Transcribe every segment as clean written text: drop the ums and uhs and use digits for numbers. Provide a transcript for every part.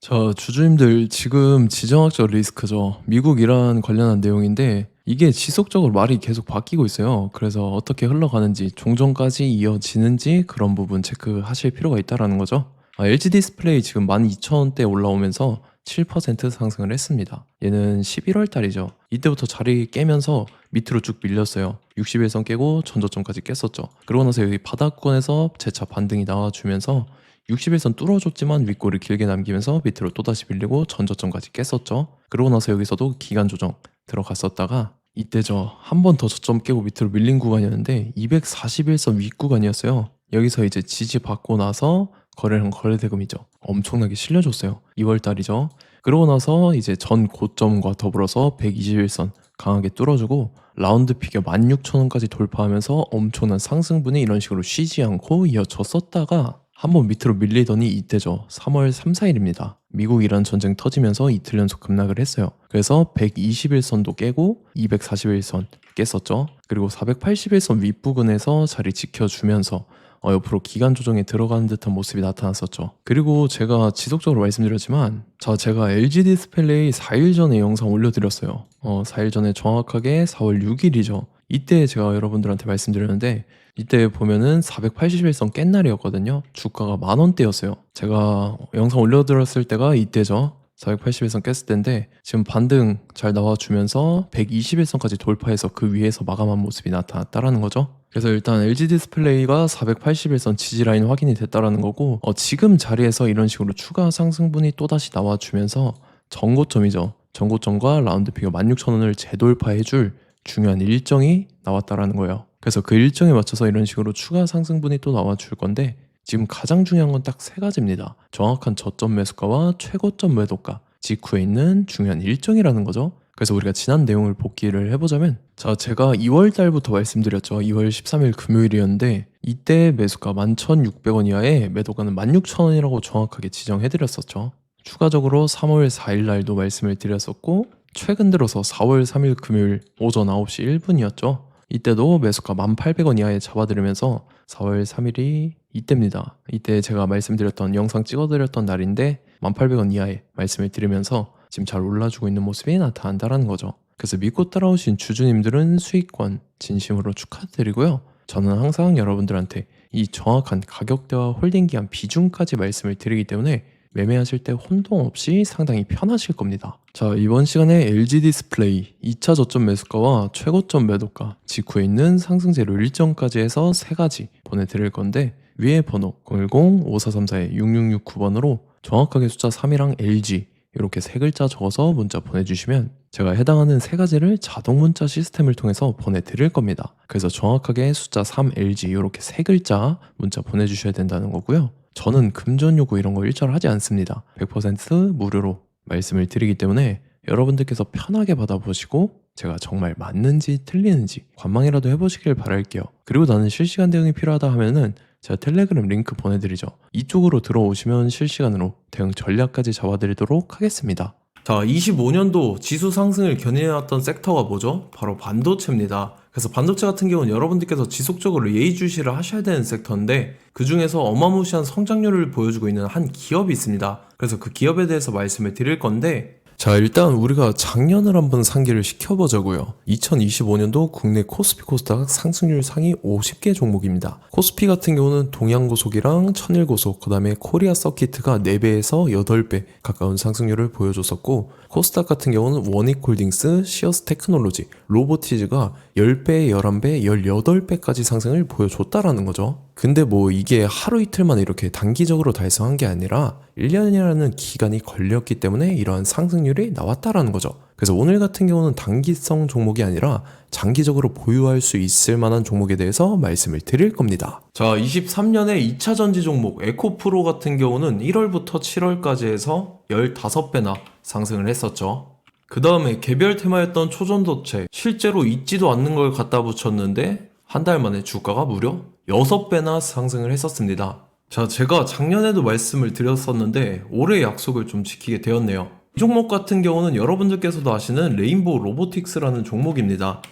자, 주주님들 지금 지정학적 리스크죠. 미국 이란 관련한 내용인데 이게 지속적으로 말이 계속 바뀌고 있어요. 그래서 어떻게 흘러가는지, 종전까지 이어지는지 그런 부분 체크하실 필요가 있다라는 거죠. LG 디스플레이 지금 12,000원대 올라오면서 7% 상승을 했습니다. 얘는 11월 달이죠. 이때부터 자리 깨면서 밑으로 쭉 밀렸어요. 61선 깨고 전저점까지 깼었죠. 그러고 나서 여기 바닥권에서 재차 반등이 나와주면서 61선 뚫어줬지만 윗골을 길게 남기면서 밑으로 또다시 밀리고 전저점까지 깼었죠. 그러고 나서 여기서도 기간 조정 들어갔었다가 이때죠. 한 번 더 저점 깨고 밑으로 밀린 구간이었는데 241선 윗 구간이었어요. 여기서 이제 지지 받고 나서 거래량 거래대금이죠. 엄청나게 실려줬어요. 2월 달이죠. 그러고 나서 이제 전 고점과 더불어서 121선 강하게 뚫어주고 라운드 피겨 16,000원까지 돌파하면서 엄청난 상승분이 이런 식으로 쉬지 않고 이어졌었다가 한번 밑으로 밀리더니 이때죠. 3월 3, 4일입니다. 미국 이란 전쟁 터지면서 이틀 연속 급락을 했어요. 그래서 121선도 깨고 241선 깼었죠. 그리고 481선 윗부근에서 자리 지켜주면서 옆으로 기간 조정에 들어가는 듯한 모습이 나타났었죠. 그리고 제가 지속적으로 말씀드렸지만 제가 LG 디스플레이 4일 전에 영상 올려드렸어요. 4일 전에 정확하게 4월 6일이죠. 이때 제가 여러분들한테 말씀드렸는데 이때 보면은 481선 깬 날이었거든요. 주가가 10,000원대였어요. 제가 영상 올려드렸을 때가 이때죠. 481선 깼을 때인데 지금 반등 잘 나와주면서 121선까지 돌파해서 그 위에서 마감한 모습이 나타났다라는 거죠. 그래서 일단 LG 디스플레이가 481선 지지 라인 확인이 됐다라는 거고 지금 자리에서 이런 식으로 추가 상승분이 또다시 나와주면서 전고점이죠. 전고점과 라운드 피겨 16,000원을 재돌파해줄 중요한 일정이 나왔다라는 거예요. 그래서 그 일정에 맞춰서 이런 식으로 추가 상승분이 또 나와줄 건데 지금 가장 중요한 건 딱 세 가지입니다. 정확한 저점 매수가와 최고점 매도가 직후에 있는 중요한 일정이라는 거죠. 그래서 우리가 지난 내용을 복기를 해보자면 제가 2월 달부터 말씀드렸죠. 2월 13일 금요일이었는데 이때 매수가 11,600원 이하에 매도가는 16,000원이라고 정확하게 지정해드렸었죠. 추가적으로 3월 4일 날도 말씀을 드렸었고 최근 들어서 4월 3일 금요일 오전 9시 1분이었죠. 이때도 매수가 1,800원 이하에 잡아드리면서 4월 3일이 이때입니다. 이때 제가 말씀드렸던 영상 찍어드렸던 날인데 1,800원 이하에 말씀을 드리면서 지금 잘 올라주고 있는 모습이 나타난다는 거죠. 그래서 믿고 따라오신 주주님들은 수익권 진심으로 축하드리고요. 저는 항상 여러분들한테 이 정확한 가격대와 홀딩 기한 비중까지 말씀을 드리기 때문에 매매하실 때 혼동 없이 상당히 편하실 겁니다. 이번 시간에 LG 디스플레이 2차 저점 매수가와 최고점 매도가 직후에 있는 상승재료 일정까지 해서 세 가지 보내드릴 건데 위에 번호 010-5434-6669번으로 정확하게 숫자 3이랑 LG 이렇게 세 글자 적어서 문자 보내주시면 제가 해당하는 세 가지를 자동 문자 시스템을 통해서 보내드릴 겁니다. 그래서 정확하게 숫자 3 LG 이렇게 세 글자 문자 보내주셔야 된다는 거고요. 저는 금전 요구 이런 거 일절 하지 않습니다. 100% 무료로 말씀을 드리기 때문에 여러분들께서 편하게 받아보시고 제가 정말 맞는지 틀리는지 관망이라도 해보시길 바랄게요. 그리고 나는 실시간 대응이 필요하다 하면은 제가 텔레그램 링크 보내드리죠. 이쪽으로 들어오시면 실시간으로 대응 전략까지 잡아드리도록 하겠습니다. 25년도 지수 상승을 견인해왔던 섹터가 뭐죠? 바로 반도체입니다. 그래서 반도체 같은 경우는 여러분들께서 지속적으로 예의주시를 하셔야 되는 섹터인데 그 중에서 어마무시한 성장률을 보여주고 있는 한 기업이 있습니다. 그래서 그 기업에 대해서 말씀을 드릴 건데 일단 우리가 작년을 한번 상기를 시켜보자고요. 2025년도 국내 코스피 코스닥 상승률 상위 50개 종목입니다. 코스피 같은 경우는 동양고속이랑 천일고속, 그 다음에 코리아 서키트가 4배에서 8배 가까운 상승률을 보여줬었고 코스닥 같은 경우는 원익홀딩스, 시어스 테크놀로지, 로보티즈가 10배, 11배, 18배까지 상승을 보여줬다라는 거죠. 근데 이게 하루 이틀만 이렇게 단기적으로 달성한 게 아니라 1년이라는 기간이 걸렸기 때문에 이러한 상승률이 나왔다라는 거죠. 그래서 오늘 같은 경우는 단기성 종목이 아니라 장기적으로 보유할 수 있을 만한 종목에 대해서 말씀을 드릴 겁니다. 23년에 2차 전지 종목 에코프로 같은 경우는 1월부터 7월까지 해서 15배나 상승을 했었죠. 그 다음에 개별 테마였던 초전도체 실제로 있지도 않는 걸 갖다 붙였는데 한 달 만에 주가가 무려 6배나 상승을 했었습니다. 제가 작년에도 말씀을 드렸었는데 올해 약속을 좀 지키게 되었네요. 이 종목 같은 경우는 여러분들께서도 아시는 레인보우 로보틱스라는 종목입니다.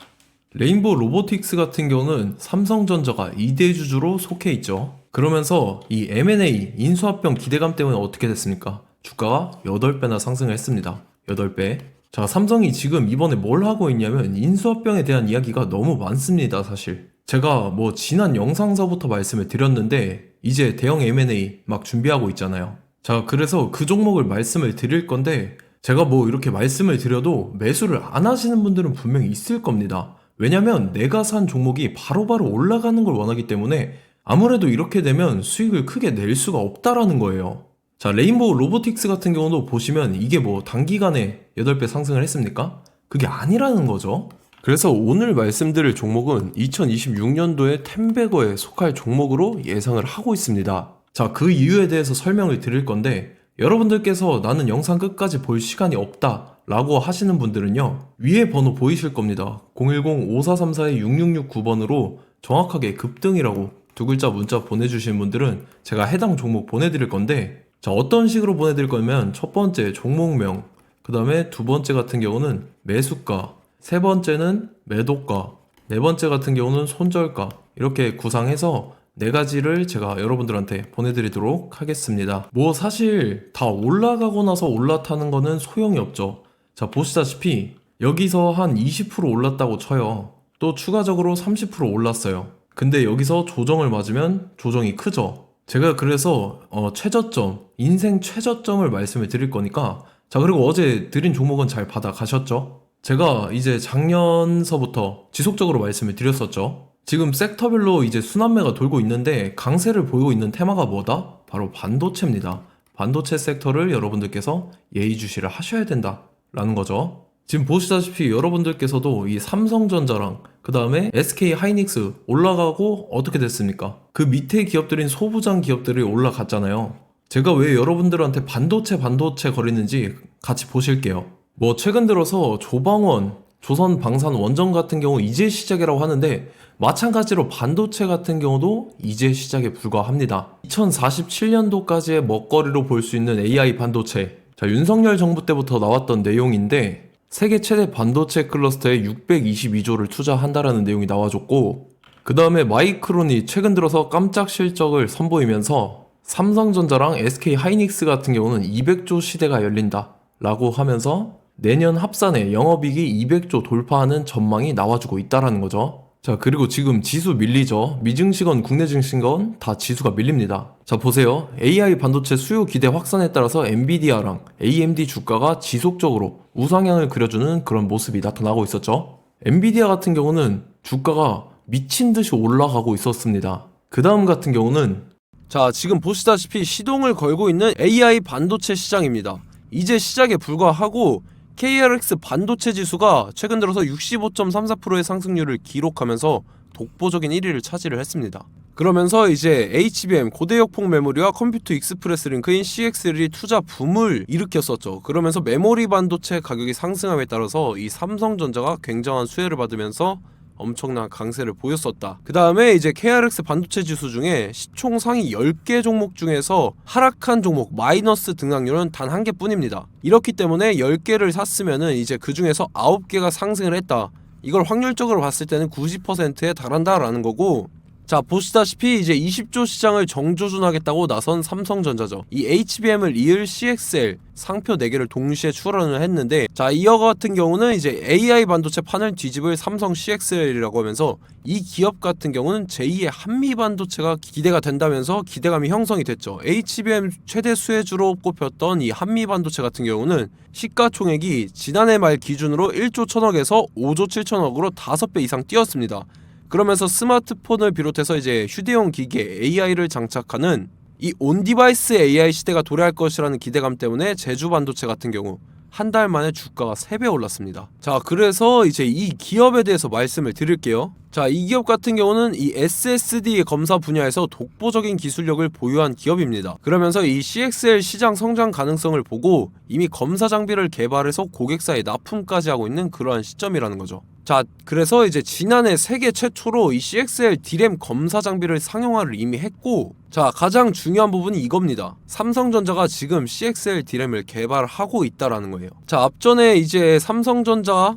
레인보우 로보틱스 같은 경우는 삼성전자가 2대 주주로 속해 있죠. 그러면서 이 M&A 인수합병 기대감 때문에 어떻게 됐습니까? 주가가 8배나 상승을 했습니다. 8배. 자, 삼성이 지금 이번에 뭘 하고 있냐면 인수합병에 대한 이야기가 너무 많습니다, 사실. 제가 뭐 지난 영상서부터 말씀을 드렸는데 이제 대형 M&A 막 준비하고 있잖아요. 자, 그래서 그 종목을 말씀을 드릴 건데 제가 뭐 이렇게 말씀을 드려도 매수를 안 하시는 분들은 분명히 있을 겁니다. 왜냐면 내가 산 종목이 바로바로 올라가는 걸 원하기 때문에 아무래도 이렇게 되면 수익을 크게 낼 수가 없다라는 거예요. 자, 레인보우 로보틱스 같은 경우도 보시면 이게 뭐 단기간에 8배 상승을 했습니까? 그게 아니라는 거죠. 그래서 오늘 말씀드릴 종목은 2026년도에 템베거에 속할 종목으로 예상을 하고 있습니다. 자, 그 이유에 대해서 설명을 드릴 건데 여러분들께서 나는 영상 끝까지 볼 시간이 없다 라고 하시는 분들은요, 위에 번호 보이실 겁니다. 010-5434-6669번으로 정확하게 급등이라고 두 글자 문자 보내주신 분들은 제가 해당 종목 보내드릴 건데, 자, 어떤 식으로 보내드릴 거냐면 첫 번째 종목명, 그 다음에 두 번째 같은 경우는 매수가, 세 번째는 매도가, 네 번째 같은 경우는 손절가, 이렇게 구상해서 네 가지를 제가 여러분들한테 보내드리도록 하겠습니다. 뭐 사실 다 올라가고 나서 올라타는 거는 소용이 없죠. 자, 보시다시피 여기서 한 20% 올랐다고 쳐요. 또 추가적으로 30% 올랐어요. 근데 여기서 조정을 맞으면 조정이 크죠. 제가 그래서 최저점, 인생 최저점을 말씀을 드릴 거니까, 자, 그리고 어제 드린 종목은 잘 받아가셨죠? 제가 이제 작년서부터 지속적으로 말씀을 드렸었죠. 지금 섹터별로 이제 순환매가 돌고 있는데 강세를 보이고 있는 테마가 뭐다? 바로 반도체입니다. 반도체 섹터를 여러분들께서 예의주시를 하셔야 된다라는 거죠. 지금 보시다시피 여러분들께서도 이 삼성전자랑 그 다음에 SK 하이닉스 올라가고 어떻게 됐습니까? 그 밑에 기업들인 소부장 기업들이 올라갔잖아요. 제가 왜 여러분들한테 반도체 거리는지 같이 보실게요. 뭐 최근 들어서 조방원, 조선방산원전 같은 경우 이제 시작이라고 하는데 마찬가지로 반도체 같은 경우도 이제 시작에 불과합니다. 2047년도까지의 먹거리로 볼 수 있는 AI 반도체. 자, 윤석열 정부 때부터 나왔던 내용인데 세계 최대 반도체 클러스터에 622조를 투자한다라는 내용이 나와줬고, 그 다음에 마이크론이 최근 들어서 깜짝 실적을 선보이면서 삼성전자랑 SK 하이닉스 같은 경우는 200조 시대가 열린다 라고 하면서 내년 합산에 영업이익이 200조 돌파하는 전망이 나와주고 있다라는 거죠. 자, 그리고 지금 지수 밀리죠. 미증시건 국내 증시건 다 지수가 밀립니다. 자, 보세요. AI 반도체 수요 기대 확산에 따라서 엔비디아랑 AMD 주가가 지속적으로 우상향을 그려주는 그런 모습이 나타나고 있었죠. 엔비디아 같은 경우는 주가가 미친 듯이 올라가고 있었습니다. 그 다음 같은 경우는, 자, 지금 보시다시피 시동을 걸고 있는 AI 반도체 시장입니다. 이제 시작에 불과하고 KRX 반도체 지수가 최근 들어서 65.34%의 상승률을 기록하면서 독보적인 1위를 차지를 했습니다. 그러면서 이제 HBM 고대역폭 메모리와 컴퓨터 익스프레스 링크인 CXL이 투자 붐을 일으켰었죠. 그러면서 메모리 반도체 가격이 상승함에 따라서 이 삼성전자가 굉장한 수혜를 받으면서 엄청난 강세를 보였었다. 그 다음에 이제 KRX 반도체 지수 중에 시총 상위 10개 종목 중에서 하락한 종목 마이너스 등락률은 단 1개뿐입니다. 이렇기 때문에 10개를 샀으면은 이제 그 중에서 9개가 상승을 했다. 이걸 확률적으로 봤을 때는 90%에 달한다라는 거고, 자, 보시다시피 이제 20조 시장을 정조준하겠다고 나선 삼성전자죠. 이 HBM을 이을 CXL 상표 4개를 동시에 출원을 했는데, 자, 이어 같은 경우는 이제 AI 반도체 판을 뒤집을 삼성 CXL이라고 하면서 이 기업 같은 경우는 제2의 한미 반도체가 기대가 된다면서 기대감이 형성이 됐죠. HBM 최대 수혜주로 꼽혔던 이 한미 반도체 같은 경우는 시가총액이 지난해 말 기준으로 1조 1000억에서 5조 7천억으로 5배 이상 뛰었습니다. 그러면서 스마트폰을 비롯해서 이제 휴대용 기기에 AI를 장착하는 이 온디바이스 AI 시대가 도래할 것이라는 기대감 때문에 제주 반도체 같은 경우 한 달 만에 주가가 3배 올랐습니다. 자, 그래서 이제 이 기업에 대해서 말씀을 드릴게요. 자, 이 기업 같은 경우는 이 SSD 검사 분야에서 독보적인 기술력을 보유한 기업입니다. 그러면서 이 CXL 시장 성장 가능성을 보고 이미 검사 장비를 개발해서 고객사에 납품까지 하고 있는 그러한 시점이라는 거죠. 자, 그래서 이제 지난해 세계 최초로 이 CXL D램 검사 장비를 상용화를 이미 했고, 자, 가장 중요한 부분이 이겁니다. 삼성전자가 지금 CXL D램을 개발하고 있다라는 거예요. 자, 앞전에 이제 삼성전자가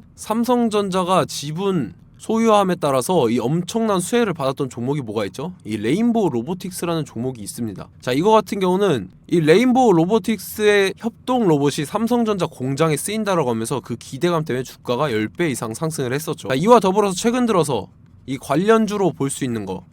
지분 소유함에 따라서 이 엄청난 수혜를 받았던 종목이 뭐가 있죠? 이 레인보우 로보틱스라는 종목이 있습니다. 자, 이거 같은 경우는 이 레인보우 로보틱스의 협동 로봇이 삼성전자 공장에 쓰인다라고 하면서 그 기대감 때문에 주가가 10배 이상 상승을 했었죠. 자, 이와 더불어서 최근 들어서 이 관련주로 볼 수 있는 거,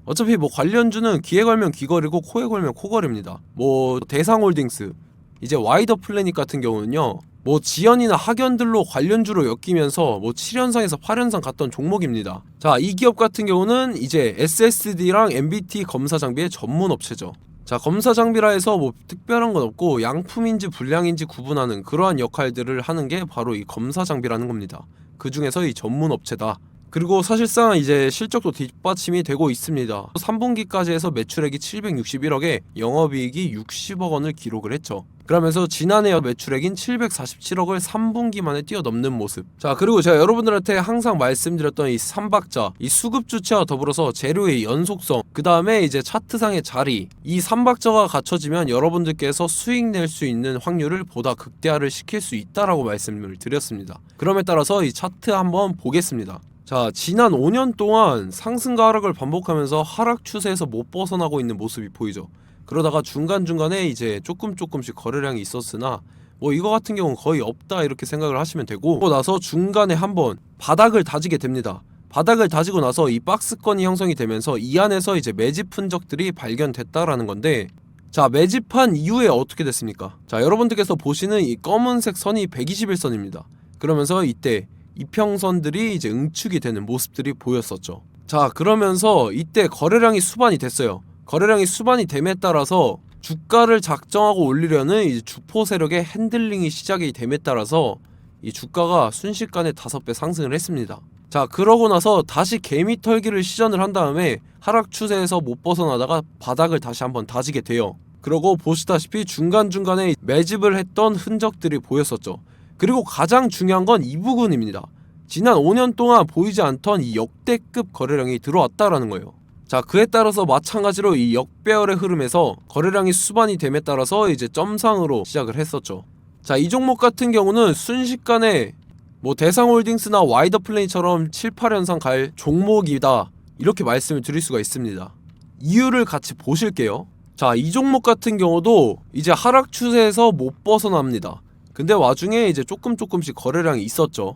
어차피 뭐 관련주는 귀에 걸면 귀걸이고 코에 걸면 코걸이입니다. 뭐 대상홀딩스, 이제 와이더 플래닛 같은 경우는요, 뭐 지연이나 학연들로 관련주로 엮이면서 뭐 7연상에서 8연상 갔던 종목입니다. 자, 이 기업 같은 경우는 이제 SSD랑 MBT 검사 장비의 전문 업체죠. 자, 검사 장비라 해서 뭐 특별한 건 없고 양품인지 불량인지 구분하는 그러한 역할들을 하는 게 바로 이 검사 장비라는 겁니다. 그 중에서 이 전문 업체다. 그리고 사실상 이제 실적도 뒷받침이 되고 있습니다. 3분기까지 해서 매출액이 761억에 영업이익이 60억 원을 기록을 했죠. 그러면서 지난해 매출액인 747억을 3분기 만에 뛰어넘는 모습. 자, 그리고 제가 여러분들한테 항상 말씀드렸던 이 3박자, 이 수급 주체와 더불어서 재료의 연속성, 그 다음에 이제 차트상의 자리, 이 3박자가 갖춰지면 여러분들께서 수익 낼 수 있는 확률을 보다 극대화를 시킬 수 있다라고 말씀을 드렸습니다. 그럼에 따라서 이 차트 한번 보겠습니다. 자, 지난 5년 동안 상승과 하락을 반복하면서 하락 추세에서 못 벗어나고 있는 모습이 보이죠. 그러다가 중간중간에 이제 조금씩 거래량이 있었으나 뭐 이거 같은 경우는 거의 없다 이렇게 생각을 하시면 되고, 그러고 나서 중간에 한번 바닥을 다지게 됩니다. 바닥을 다지고 나서 이 박스권이 형성이 되면서 이 안에서 이제 매집 흔적들이 발견됐다라는 건데, 자, 매집한 이후에 어떻게 됐습니까? 자, 여러분들께서 보시는 이 검은색 선이 121선입니다. 그러면서 이때 이평선들이 이제 응축이 되는 모습들이 보였었죠. 자, 그러면서 이때 거래량이 수반이 됐어요. 거래량이 수반이 됨에 따라서 주가를 작정하고 올리려는 이제 주포 세력의 핸들링이 시작이 됨에 따라서 이 주가가 순식간에 5배 상승을 했습니다. 자, 그러고 나서 다시 개미 털기를 시전을 한 다음에 하락 추세에서 못 벗어나다가 바닥을 다시 한번 다지게 돼요. 그러고 보시다시피 중간중간에 매집을 했던 흔적들이 보였었죠. 그리고 가장 중요한 건 이 부분입니다. 지난 5년 동안 보이지 않던 이 역대급 거래량이 들어왔다라는 거예요. 자, 그에 따라서 마찬가지로 이 역배열의 흐름에서 거래량이 수반이 됨에 따라서 이제 점상으로 시작을 했었죠. 자, 이 종목 같은 경우는 순식간에 뭐 대상홀딩스나 와이더 플래닛처럼 7, 8연상 갈 종목이다 이렇게 말씀을 드릴 수가 있습니다. 이유를 같이 보실게요. 자, 이 종목 같은 경우도 이제 하락 추세에서 못 벗어납니다. 근데 와중에 이제 조금씩 거래량이 있었죠.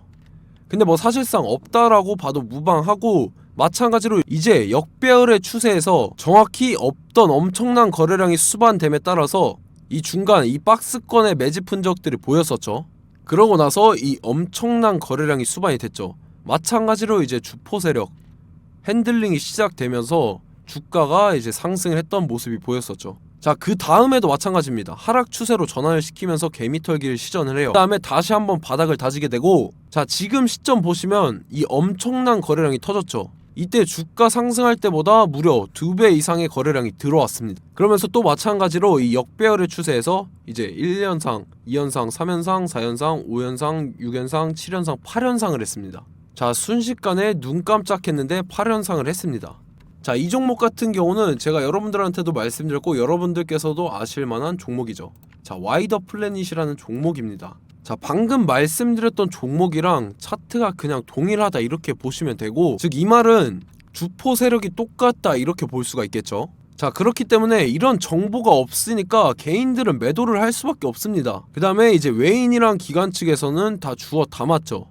근데 뭐 사실상 없다라고 봐도 무방하고, 마찬가지로 이제 역배열의 추세에서 정확히 없던 엄청난 거래량이 수반됨에 따라서 이 중간 이 박스권의 매집 흔적들이 보였었죠. 그러고 나서 이 엄청난 거래량이 수반이 됐죠. 마찬가지로 이제 주포 세력 핸들링이 시작되면서 주가가 이제 상승을 했던 모습이 보였었죠. 자, 그 다음에도 마찬가지입니다. 하락 추세로 전환을 시키면서 개미 털기를 시전을 해요. 그 다음에 다시 한번 바닥을 다지게 되고, 자, 지금 시점 보시면 이 엄청난 거래량이 터졌죠. 이때 주가 상승할 때보다 무려 2배 이상의 거래량이 들어왔습니다. 그러면서 또 마찬가지로 이 역배열의 추세에서 이제 1연상, 2연상, 3연상, 4연상, 5연상, 6연상, 7연상, 8연상을 했습니다. 자, 순식간에 눈 깜짝했는데 8연상을 했습니다. 자, 이 종목 같은 경우는 제가 여러분들한테도 말씀드렸고 여러분들께서도 아실만한 종목이죠. 자, 와이더 플래닛이라는 종목입니다. 자, 방금 말씀드렸던 종목이랑 차트가 그냥 동일하다 이렇게 보시면 되고, 즉 이 말은 주포 세력이 똑같다 이렇게 볼 수가 있겠죠. 자, 그렇기 때문에 이런 정보가 없으니까 개인들은 매도를 할 수밖에 없습니다. 그 다음에 이제 외인이랑 기관 측에서는 다 주워 담았죠.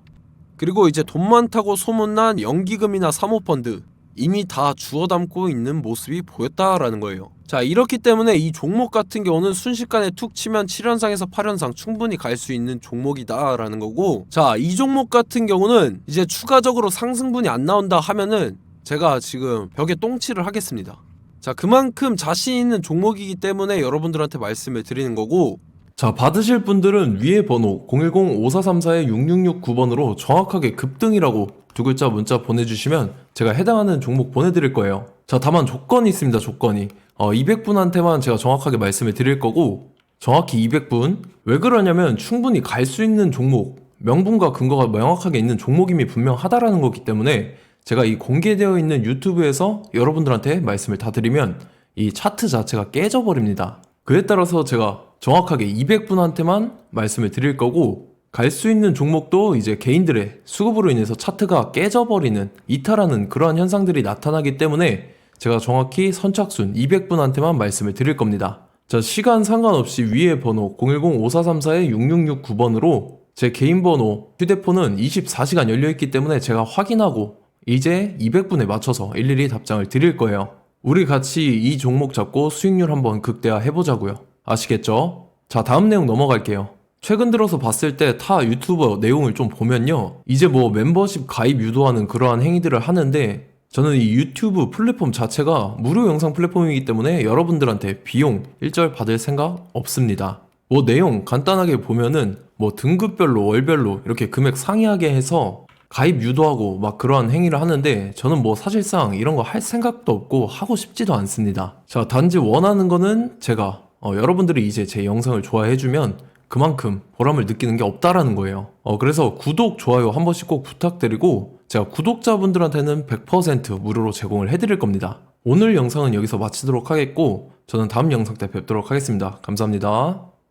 그리고 이제 돈 많다고 소문난 연기금이나 사모펀드 이미 다 주워 담고 있는 모습이 보였다라는 거예요. 자, 이렇기 때문에 이 종목 같은 경우는 순식간에 툭 치면 7연상에서 8연상 충분히 갈 수 있는 종목이다 라는 거고, 자, 이 종목 같은 경우는 이제 추가적으로 상승분이 안 나온다 하면은 제가 지금 벽에 똥칠을 하겠습니다. 자, 그만큼 자신 있는 종목이기 때문에 여러분들한테 말씀을 드리는 거고, 자, 받으실 분들은 위에 번호 010-5434-6669번으로 정확하게 급등이라고 두 글자 문자 보내주시면 제가 해당하는 종목 보내드릴 거예요. 자, 다만 조건이 있습니다. 조건이 200분한테만 제가 정확하게 말씀을 드릴 거고, 정확히 200분. 왜 그러냐면 충분히 갈 수 있는 종목, 명분과 근거가 명확하게 있는 종목임이 분명하다라는 거기 때문에 제가 이 공개되어 있는 유튜브에서 여러분들한테 말씀을 다 드리면 이 차트 자체가 깨져버립니다. 그에 따라서 제가 정확하게 200분한테만 말씀을 드릴 거고, 갈 수 있는 종목도 이제 개인들의 수급으로 인해서 차트가 깨져버리는 이탈하는 그러한 현상들이 나타나기 때문에 제가 정확히 선착순 200분한테만 말씀을 드릴 겁니다. 자, 시간 상관없이 위에 번호 010-5434-6669번으로 제 개인 번호, 휴대폰은 24시간 열려있기 때문에 제가 확인하고 이제 200분에 맞춰서 일일이 답장을 드릴 거예요. 우리 같이 이 종목 잡고 수익률 한번 극대화 해보자고요. 아시겠죠? 자, 다음 내용 넘어갈게요. 최근 들어서 봤을 때 타 유튜버 내용을 좀 보면요, 이제 뭐 멤버십 가입 유도하는 그러한 행위들을 하는데, 저는 이 유튜브 플랫폼 자체가 무료 영상 플랫폼이기 때문에 여러분들한테 비용 일절 받을 생각 없습니다. 뭐 내용 간단하게 보면은 뭐 등급별로 월별로 이렇게 금액 상이하게 해서 가입 유도하고 막 그러한 행위를 하는데, 저는 뭐 사실상 이런 거 할 생각도 없고 하고 싶지도 않습니다. 자, 단지 원하는 거는 제가 여러분들이 이제 제 영상을 좋아해주면 그만큼 보람을 느끼는 게 없다라는 거예요. 그래서 구독, 좋아요 한 번씩 꼭 부탁드리고, 제가 구독자분들한테는 100% 무료로 제공을 해드릴 겁니다. 오늘 영상은 여기서 마치도록 하겠고, 저는 다음 영상 때 뵙도록 하겠습니다. 감사합니다.